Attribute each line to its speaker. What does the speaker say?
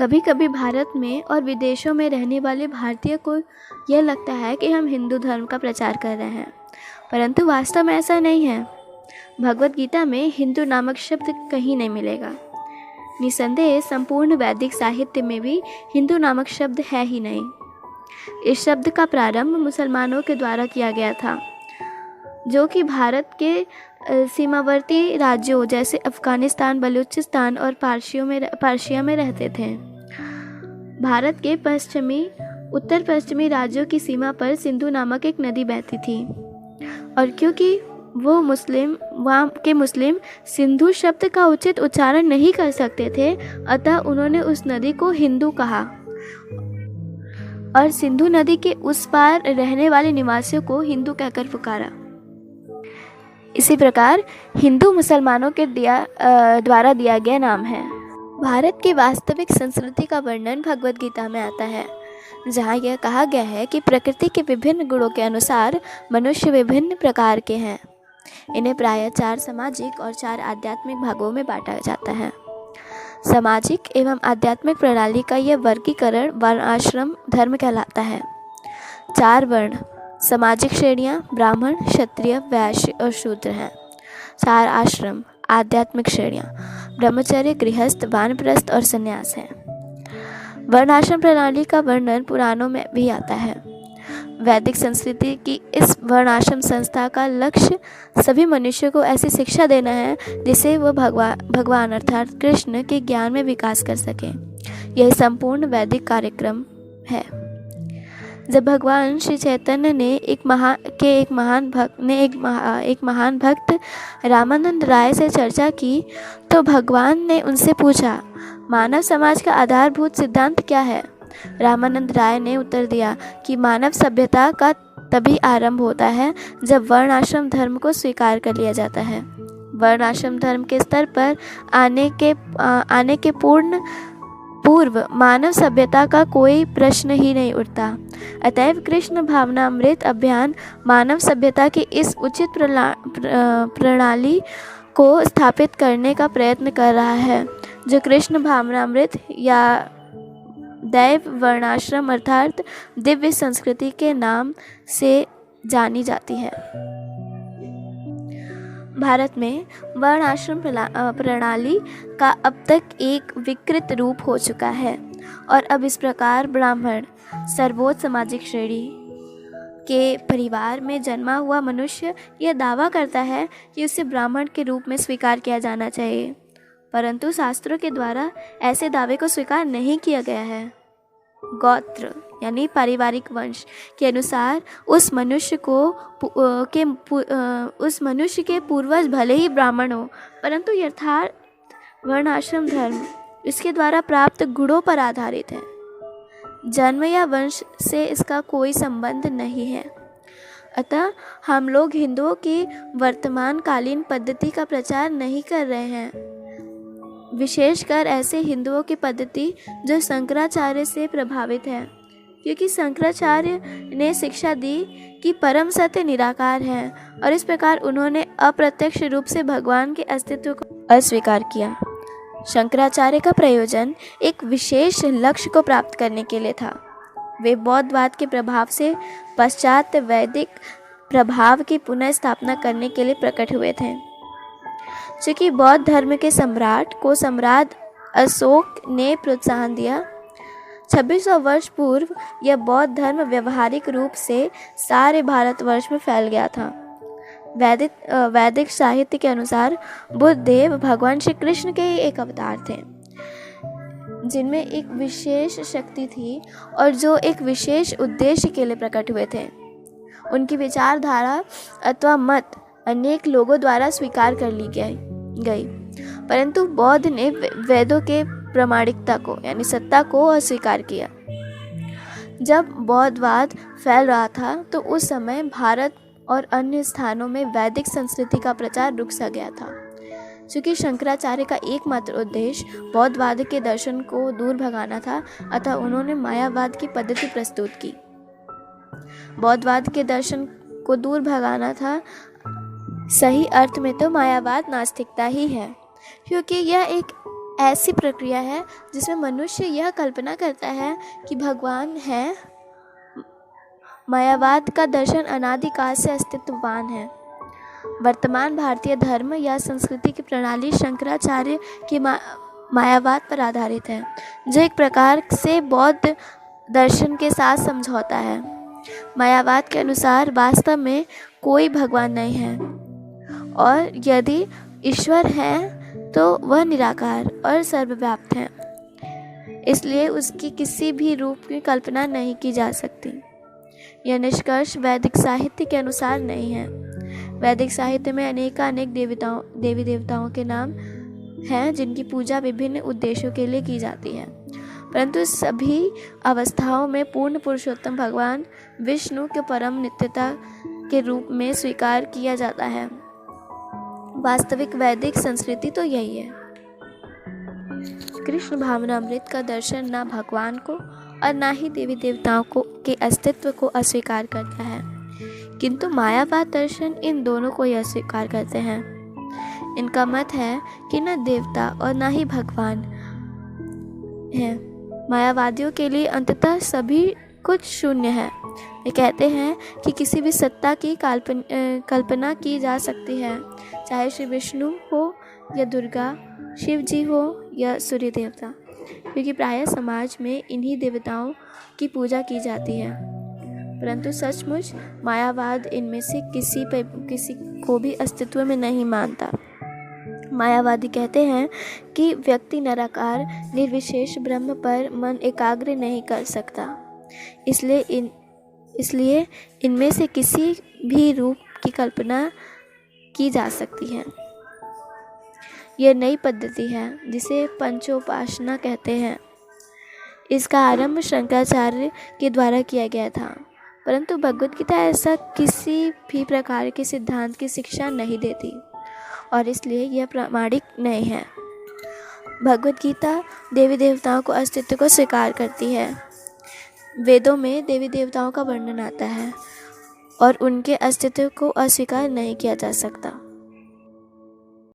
Speaker 1: कभी कभी भारत में और विदेशों में रहने वाले भारतीय को यह लगता है कि हम हिंदू धर्म का प्रचार कर रहे हैं, परंतु वास्तव में ऐसा नहीं है। भगवद गीता में हिंदू नामक शब्द कहीं नहीं मिलेगा। निसंदेह संपूर्ण वैदिक साहित्य में भी हिंदू नामक शब्द है ही नहीं। इस शब्द का प्रारंभ मुसलमानों के द्वारा किया गया था, जो कि भारत के सीमावर्ती राज्यों जैसे अफगानिस्तान, बलूचिस्तान और पर्शिया में रहते थे। भारत के उत्तर पश्चिमी राज्यों की सीमा पर सिंधु नामक एक नदी बहती थी, और क्योंकि वहाँ के मुस्लिम सिंधु शब्द का उचित उच्चारण नहीं कर सकते थे, अतः उन्होंने उस नदी को हिंदू कहा और सिंधु नदी के उस पार रहने वाले निवासियों को हिंदू कहकर पुकारा। इसी प्रकार हिंदू मुसलमानों के द्वारा दिया गया नाम है। भारत की वास्तविक संस्कृति का वर्णन भगवद गीता में आता है, जहाँ यह कहा गया है कि प्रकृति के विभिन्न गुणों के अनुसार मनुष्य विभिन्न प्रकार के हैं। इन्हें प्रायः 4 सामाजिक और 4 आध्यात्मिक भागों में बांटा जाता है। सामाजिक एवं आध्यात्मिक प्रणाली का यह वर्गीकरण वर्ण आश्रम धर्म कहलाता है। 4 वर्ण सामाजिक श्रेणियां ब्राह्मण, क्षत्रिय, वैश्य और शूद्र हैं। 4 आश्रम आध्यात्मिक श्रेणियां ब्रह्मचर्य, गृहस्थ, वानप्रस्थ और संन्यास हैं। वर्णाश्रम प्रणाली का वर्णन पुराणों में भी आता है। वैदिक संस्कृति की इस वर्णाश्रम संस्था का लक्ष्य सभी मनुष्यों को ऐसी शिक्षा देना है जिससे वह भगवान अर्थात कृष्ण के ज्ञान में विकास कर सके। यह संपूर्ण वैदिक कार्यक्रम है। जब भगवान श्री चैतन्य ने एक महान भक्त रामानंद राय से चर्चा की, तो भगवान ने उनसे पूछा, मानव समाज का आधारभूत सिद्धांत क्या है? रामानंद राय ने उत्तर दिया कि मानव सभ्यता का तभी आरंभ होता है जब वर्ण आश्रम धर्म को स्वीकार कर लिया जाता है। वर्ण आश्रम धर्म के स्तर पर आने के पूर्व मानव सभ्यता का कोई प्रश्न ही नहीं उठता। अतएव कृष्ण भावनामृत अभियान मानव सभ्यता की इस उचित प्रणाली को स्थापित करने का प्रयत्न कर रहा है, जो कृष्ण भावनामृत या दैव वर्णाश्रम अर्थात दिव्य संस्कृति के नाम से जानी जाती है। भारत में वर्ण आश्रम प्रणाली का अब तक एक विकृत रूप हो चुका है, और अब इस प्रकार ब्राह्मण सर्वोच्च सामाजिक श्रेणी के परिवार में जन्मा हुआ मनुष्य यह दावा करता है कि उसे ब्राह्मण के रूप में स्वीकार किया जाना चाहिए, परंतु शास्त्रों के द्वारा ऐसे दावे को स्वीकार नहीं किया गया है। गोत्र यानी पारिवारिक वंश के अनुसार उस मनुष्य के पूर्वज भले ही ब्राह्मण हो, परंतु यथार्थ वर्णाश्रम धर्म इसके द्वारा प्राप्त गुणों पर आधारित है। जन्म या वंश से इसका कोई संबंध नहीं है। अतः हम लोग हिंदुओं की वर्तमान कालीन पद्धति का प्रचार नहीं कर रहे हैं, विशेषकर ऐसे हिंदुओं की पद्धति जो शंकराचार्य से प्रभावित है, क्योंकि शंकराचार्य ने शिक्षा दी कि परम सत्य निराकार है, और इस प्रकार उन्होंने अप्रत्यक्ष रूप से भगवान के अस्तित्व को अस्वीकार किया। शंकराचार्य का प्रयोजन एक विशेष लक्ष्य को प्राप्त करने के लिए था। वे बौद्धवाद के प्रभाव से पश्चात वैदिक प्रभाव की पुनः स्थापना करने के लिए प्रकट हुए थे। चूँकि बौद्ध धर्म के सम्राट को सम्राट अशोक ने प्रोत्साहन दिया, 2600 वर्ष पूर्व यह बौद्ध धर्म व्यवहारिक रूप से सारे भारतवर्ष में फैल गया था। वैदिक साहित्य के अनुसार बुद्धदेव भगवान श्री कृष्ण के एक अवतार थे, जिनमें एक विशेष शक्ति थी और जो एक विशेष उद्देश्य के लिए प्रकट हुए थे। उनकी विचारधारा अथवा मत अनेक लोगों द्वारा स्वीकार कर ली गई, परंतु बौद्ध ने वेदों के प्रामाणिकता को यानी सत्ता को अस्वीकार किया। जब बौद्धवाद फैल रहा था तो उस समय भारत और अन्य स्थानों में वैदिक संस्कृति का प्रचार रुक सा गया था। चूँकि शंकराचार्य का एकमात्र उद्देश्य बौद्धवाद के दर्शन को दूर भगाना था, अतः उन्होंने मायावाद की पद्धति प्रस्तुत की। बौद्धवाद के दर्शन को दूर भगाना था, सही अर्थ में तो मायावाद नास्तिकता ही है, क्योंकि यह एक ऐसी प्रक्रिया है जिसमें मनुष्य यह कल्पना करता है कि भगवान है। मायावाद का दर्शन अनादिकाल से अस्तित्ववान है। वर्तमान भारतीय धर्म या संस्कृति की प्रणाली शंकराचार्य की मायावाद पर आधारित है, जो एक प्रकार से बौद्ध दर्शन के साथ समझौता है। मायावाद के अनुसार वास्तव में कोई भगवान नहीं है, और यदि ईश्वर है तो वह निराकार और सर्वव्याप्त है, इसलिए उसकी किसी भी रूप की कल्पना नहीं की जा सकती। यह निष्कर्ष वैदिक साहित्य के अनुसार नहीं है। वैदिक साहित्य में अनेकानेक देवी देवताओं के नाम हैं जिनकी पूजा विभिन्न उद्देश्यों के लिए की जाती है, परंतु सभी अवस्थाओं में पूर्ण पुरुषोत्तम भगवान विष्णु के परम नित्यता के रूप में स्वीकार किया जाता है। वास्तविक वैदिक संस्कृति तो यही है। कृष्ण भावनामृत का दर्शन न भगवान को और न ही देवी देवताओं के अस्तित्व को अस्वीकार करता है, किंतु मायावाद दर्शन इन दोनों को यह स्वीकार करते हैं। इनका मत है कि न देवता और न ही भगवान है। मायावादियों के लिए अंततः सभी कुछ शून्य है। वे कहते हैं कि किसी भी सत्ता की कल्पना की जा सकती है, चाहे श्री विष्णु हो या दुर्गा, शिव जी हो या सूर्य देवता, क्योंकि प्रायः समाज में इन्हीं देवताओं की पूजा की जाती है। परंतु सचमुच मायावाद इनमें से किसी को भी अस्तित्व में नहीं मानता। मायावादी कहते हैं कि व्यक्ति निराकार निर्विशेष ब्रह्म पर मन एकाग्र नहीं कर सकता, इसलिए इनमें से किसी भी रूप की कल्पना की जा सकती है। यह नई पद्धति है जिसे पंचोपासना कहते हैं। इसका आरंभ शंकराचार्य के द्वारा किया गया था, परंतु भगवद गीता ऐसा किसी भी प्रकार के सिद्धांत की शिक्षा नहीं देती और इसलिए यह प्रामाणिक नहीं है। भगवद गीता देवी देवताओं को अस्तित्व को स्वीकार करती है। वेदों में देवी देवताओं का वर्णन आता है और उनके अस्तित्व को अस्वीकार नहीं किया जा सकता।